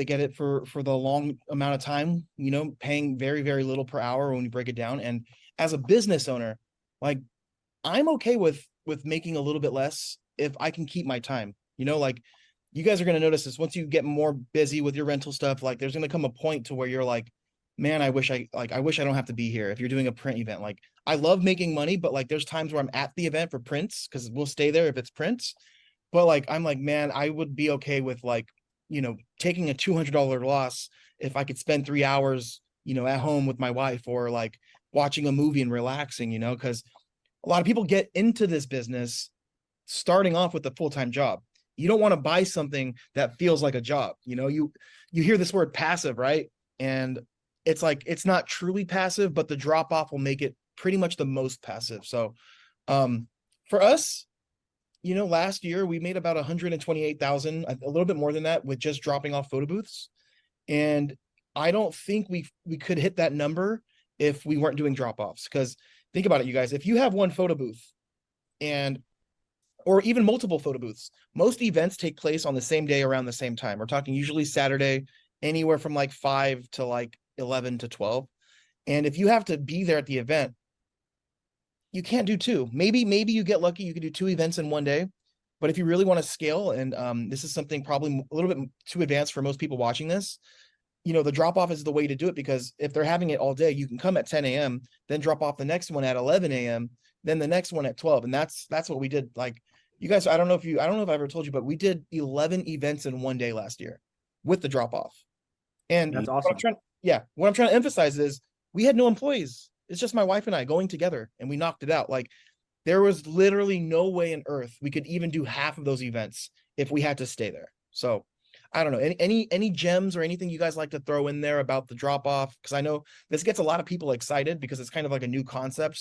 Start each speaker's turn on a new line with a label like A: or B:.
A: they get it for the long amount of time, paying very, very little per hour when you break it down. And as a business owner, like I'm okay with making a little bit less if I can keep my time. Like you guys are going to notice this once you get more busy with your rental stuff, like there's going to come a point to where you're like, man, I wish I don't have to be here if you're doing a print event. Like I love making money, but like there's times where I'm at the event for prints because we'll stay there if it's prints. But like I'm like, man, I would be okay with like, taking a $200 loss if I could spend 3 hours, at home with my wife or like watching a movie and relaxing, because a lot of people get into this business starting off with a full-time job. You don't want to buy something that feels like a job. You hear this word passive, right? And it's like it's not truly passive, but the drop off will make it pretty much the most passive. So for us, last year we made about 128,000, a little bit more than that with just dropping off photo booths. And I don't think we could hit that number if we weren't doing drop-offs. Because think about it, you guys, if you have one photo booth and or even multiple photo booths, most events take place on the same day around the same time. We're talking usually Saturday, anywhere from like 5 to like 11 to 12. And if you have to be there at the event, you can't do two. Maybe you get lucky, you can do two events in one day. But if you really want to scale, and this is something probably a little bit too advanced for most people watching this, the drop off is the way to do it, because if they're having it all day, you can come at 10 a.m., then drop off the next one at 11 a.m., then the next one at 12. And that's what we did. Like you guys, I don't know if I ever told you, but we did 11 events in one day last year with the drop off. And
B: That's awesome.
A: what I'm trying to emphasize is we had no employees. It's just my wife and I going together, and we knocked it out. Like there was literally no way in earth we could even do half of those events if we had to stay there. So I don't know, any gems or anything you guys like to throw in there about the drop off, because I know this gets a lot of people excited because it's kind of like a new concept. So